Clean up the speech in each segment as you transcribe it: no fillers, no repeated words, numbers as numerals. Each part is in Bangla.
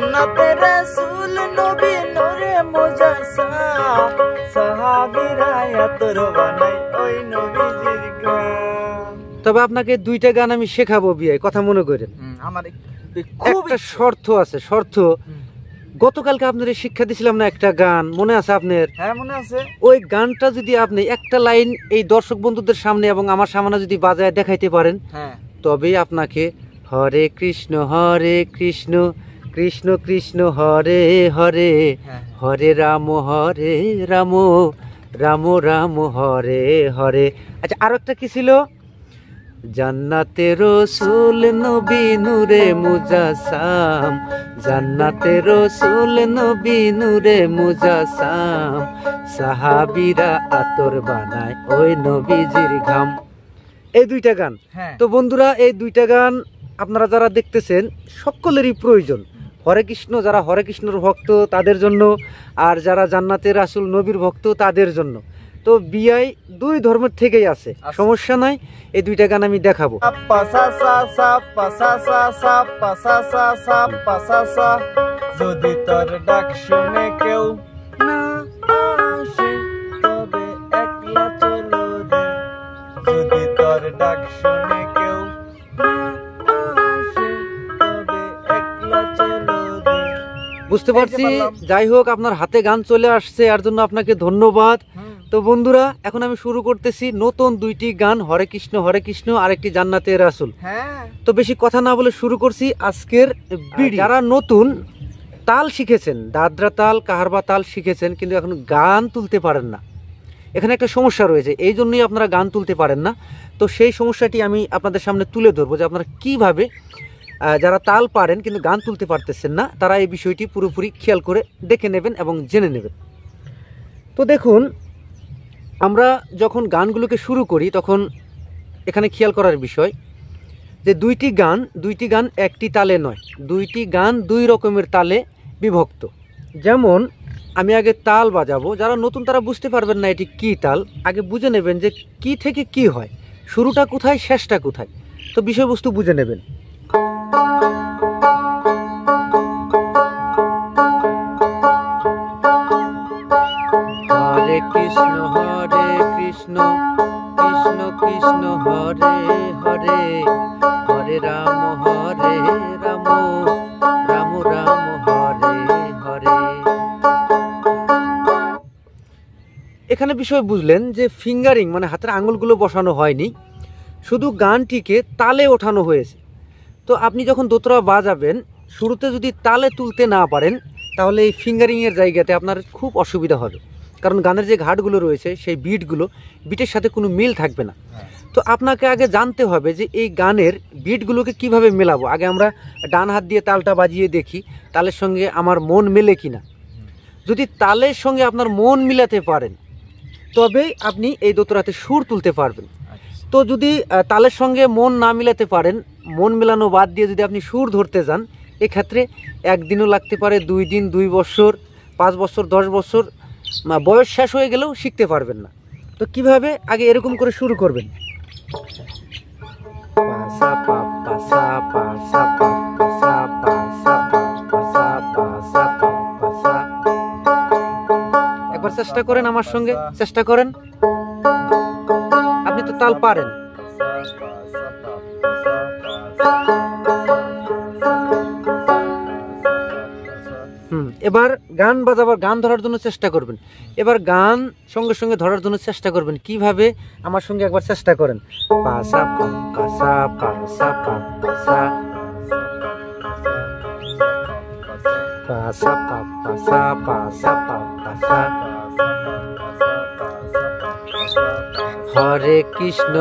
জান্নাতের রাসূল নবী নূরে মুজাসসাম সাহাবীরা আতর বানাই ওই নবীজির গান। তবে আপনাকে দুইটা গান আমি শেখাবো বিয়ে, কথা মনে করেন। আমার একটা শর্ত আছে, শর্ত গতকালকে আপনাদের শিক্ষা দিছিলাম না একটা গান, মনে আছে আপনার? হ্যাঁ মনে আছে। ওই গানটা যদি আপনি একটা লাইন এই দর্শক বন্ধুদের সামনে এবং আমার সামনে যদি বাজায় দেখাইতে পারেন, হ্যাঁ, তবেই আপনাকে হরে কৃষ্ণ কৃষ্ণ কৃষ্ণ হরে হরে হরে রাম রাম রাম হরে হরে। আচ্ছা, আরো একটা কি ছিল? জান্নাতে রসুল নবী নূরে মুজাসসাম, জান্নাতে রসুল নবী নূরে মুজাসসাম সাহাবীরা আতর বানায় ওই নবীজির ঘাম। এই দুইটা গান। তো বন্ধুরা, এই দুইটা গান আপনারা যারা দেখতেছেন সকলেরই প্রয়োজন। হরে কৃষ্ণ, যারা হরে কৃষ্ণর ভক্ত তাদের জন্য, আর যারা জান্নাতের রাসূল নবীর ভক্ত তাদের জন্য। তো বিআই দুই ধর্মের থেকেই আছে, সমস্যা নাই। এই দুইটা গান আমি দেখাবো। যদি তোর ডাক শুনে কেউ না আসে তবে একলা চলো রে, যদি তোর ডাক শুনে কেউ না আসে তবে একলা চলো রে। বুঝতে পারছি। যাই হোক, আপনার হাতে গান চলে আসছে, এর জন্য আপনাকে ধন্যবাদ। তো বন্ধুরা, এখন আমি শুরু করতেছি নতুন দুইটি গান, হরে কৃষ্ণ আর একটি জান্নাতের রাসূল। তো বেশি কথা না বলে শুরু করছি আজকের ভিডিও। যারা নতুন তাল শিখেছেন, দাদরা তাল, কাহারবা তাল শিখেছেন, কিন্তু এখন গান তুলতে পারেন না, এখানে একটা সমস্যা রয়েছে, এই জন্যই আপনারা গান তুলতে পারেন না। তো সেই সমস্যাটি আমি আপনাদের সামনে তুলে ধরবো, যে আপনারা কিভাবে যারা তাল পারেন কিন্তু গান তুলতে পারতেছেন না, তারা এই বিষয়টি পুরোপুরি খেয়াল করে দেখে নেবেন এবং জেনে নেবেন। তো দেখুন, আমরা যখন গানগুলোকে শুরু করি তখন এখানে খেয়াল করার বিষয় যে দুইটি গান একটি তালে নয়, দুইটি গান দুই রকমের তালে বিভক্ত। যেমন আমি আগে তাল বাজাবো, যারা নতুন তারা বুঝতে পারবেন না এটি কি তাল, আগে বুঝে নেবেন যে কি থেকে কি হয়, শুরুটা কোথায় শেষটা কোথায়, তো বিষয়বস্তু বুঝে নেবেন। হরে কৃষ্ণ কৃষ্ণ কৃষ্ণ হরে হরে হরে রাম রাম রাম হরে হরে। এখানে বিষয় বুঝলেন যে ফিঙ্গারিং মানে হাতের আঙুলগুলো বসানো হয়নি, শুধু গানটিকে তালে ওঠানো হয়েছে। তো আপনি যখন দোতরা বাজাবেন, শুরুতে যদি তালে তুলতে না পারেন তাহলে এই ফিঙ্গারিংয়ের জায়গাতে আপনার খুব অসুবিধা হবে, কারণ গানের যে ঘাটগুলো রয়েছে সেই বিটের সাথে কোনো মিল থাকবে না। তো আপনাকে আগে জানতে হবে যে এই গানের বিটগুলোকে কিভাবে মেলাবো। আগে আমরা ডান হাত দিয়ে তালটা বাজিয়ে দেখি তালের সঙ্গে আমার মন মেলে কিনা। যদি তালের সঙ্গে আপনার মন মিলাতে পারেন তবেই আপনি এই দোতরাতে সুর তুলতে পারবেন। তো যদি তালের সঙ্গে মন না মিলাতে পারেন, মন মেলানো বাদ দিয়ে যদি আপনি সুর ধরতে যান, এক্ষেত্রে একদিনও লাগতে পারে, 2 দিন, 2 বছর, 5 বছর, 10 বছর, বয়স শেষ হয়ে গেলেও শিখতে পারবেন না। তো কিভাবে? আগে এরকম করে শুরু করবেন। একবার চেষ্টা করেন, আমার সঙ্গে চেষ্টা করেন, আপনি তো তাল পারেন। এবার গান বাজাবার, গান ধরার জন্য চেষ্টা করবেন। এবার গান সঙ্গে সঙ্গে ধরার জন্য চেষ্টা করবেন। কিভাবে? আমার সঙ্গে একবার চেষ্টা করেন। পাসা পাসা পাসা পাসা পাসা পাসা পাসা পাসা। হরে কৃষ্ণ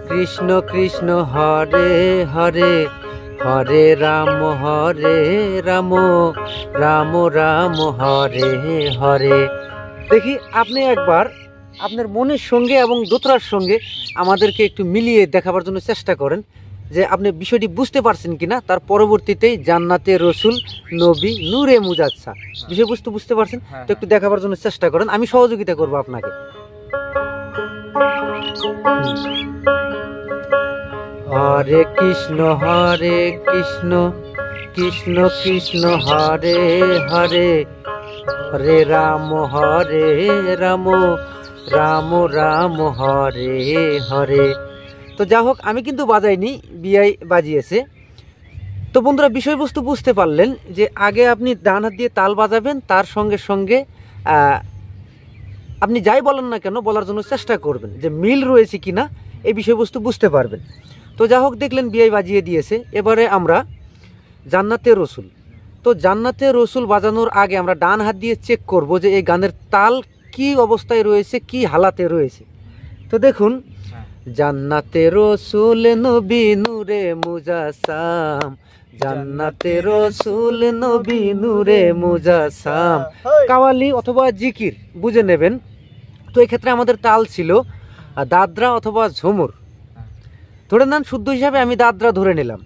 কৃষ্ণ কৃষ্ণ হরে হরে হরে রাম রাম রাম হরে হরে। দেখি আপনি একবার আপনার মনের সঙ্গে এবং দোতরার সঙ্গে আমাদেরকে একটু মিলিয়ে দেখাবার জন্য চেষ্টা করেন যে আপনি বিষয়টি বুঝতে পারছেন কিনা। তার পরবর্তীতেই জান্নাতে রসুল নবী নূরে মুজাসসাম বিষয়বস্তু বুঝতে পারছেন তো একটু দেখাবার জন্য চেষ্টা করেন, আমি সহযোগিতা করব আপনাকে। হরে কৃষ্ণ কৃষ্ণ কৃষ্ণ হরে হরে হরে রাম রাম রাম হরে হরে। তো যা হোক, আমি কিন্তু বাজাইনি, বিআই বাজিয়েছে। তো বন্ধুরা, বিষয়বস্তু বুঝতে পারলেন যে আগে আপনি ডান হাত দিয়ে তাল বাজাবেন, তার সঙ্গে সঙ্গে আপনি যাই বলেন না কেন বলার জন্য চেষ্টা করবেন, যে মিল রয়েছে কিনা এই বিষয়বস্তু বুঝতে পারবেন। তো যা হোক, দেখলেন বিআই বাজিয়ে দিয়েছে। এবারে আমরা জান্নাতে রসুল। তো জান্নাতে রসুল বাজানোর আগে আমরা ডান হাত দিয়ে চেক করব যে এই গানের তাল কি অবস্থায় রয়েছে, কি হালাতে রয়েছে। তো দেখুন, জান্নাতে রসুল নবী নূরে মুজাসাম, জান্নাতে রসুল নবী নূরে মুজাসাম। কাওয়ালি অথবা জিকির বুঝে নেবেন। তো এই ক্ষেত্রে আমাদের তাল ছিল দাদরা অথবা ঝুমুর। ধরে নেন, শুদ্ধ হিসাবে আমি দাদরা ধরে নিলাম।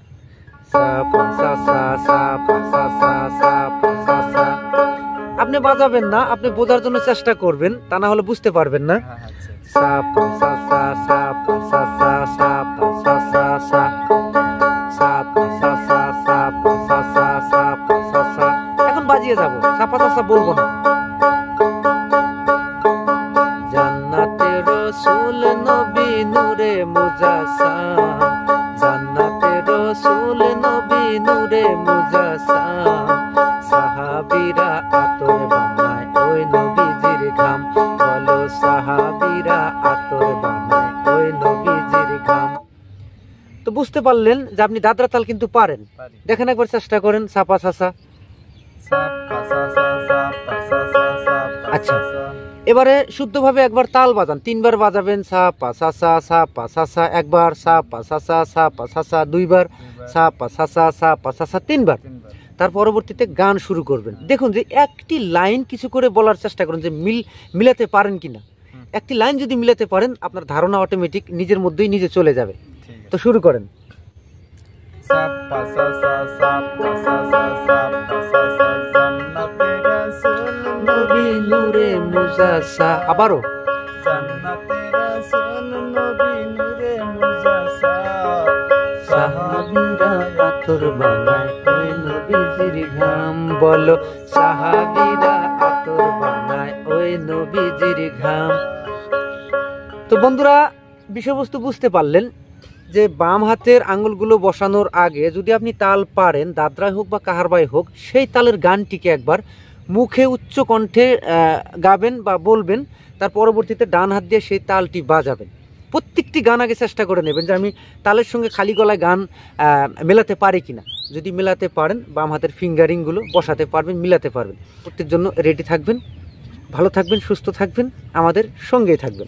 আপনি বাজাবেন না, আপনি বোঝার জন্য চেষ্টা করবেন, তা না হলে বুঝতে পারবেন না। এখন বাজিয়ে যাবো, সাপা সাপা বলবো না। জান্নাতে রসুল নবী নূরে মুজাসাম, জান্নাতে রসুল নবী নূরে মুজাসাম। সাহাবীরা আতর বানায় ওই নবীজির ঘাম, বলো সাহাবীরা আতর বানায় ওই নবীজির ঘাম। তো বুঝতে পারলেন যে আপনি দাদরা তাল কিন্তু পারেন। দেখেন, একবার চেষ্টা করেন। সাপা সাসা। আচ্ছা, এবারে শুদ্ধভাবে একবার তাল বাজান। 3 বার বাজাবেন, সাপা সাসা সাপা সাসা একবার, সাপা সাসা সাপা সাসা 2 বার, সাপা সাসা সাপা সাসা 3 বার। তার পরবর্তীতে গান শুরু করবেন। দেখুন যে একটি লাইন কিছু করে বলার চেষ্টা করুন, যে মিলাতে পারেন কিনা। একটি লাইন যদি মিলাতে পারেন, আপনার ধারণা অটোমেটিক নিজের মধ্যেই নিজে চলে যাবে। তো শুরু করেন। আবারও সাহাবীরা আতর বানায় ওই নবীজির ঘাম, বলো সাহাবীরা আতর বানায় ওই নবীজির ঘাম। তো বন্ধুরা, বিষয়বস্তু বুঝতে পারলেন যে বাম হাতের আঙ্গুলগুলো বসানোর আগে যদি আপনি তাল পারেন, দাদরাই হোক বা কাহারবাই হোক, সেই তালের গানটিকে একবার মুখে উচ্চ কণ্ঠে গাবেন বা বলবেন। তার পরবর্তীতে ডান হাত দিয়ে সেই তালটি বাজাবেন। প্রত্যেকটি গান আগে চেষ্টা করে নেবেন যে আমি তালের সঙ্গে খালি গলায় গান মেলাতে পারি কিনা। যদি মেলাতে পারেন, বাম হাতের ফিঙ্গারিংগুলো বসাতে পারবেন, মিলাতে পারবেন। প্রত্যেক জন্য রেডি থাকবেন। ভালো থাকবেন, সুস্থ থাকবেন, আমাদের সঙ্গেই থাকবেন।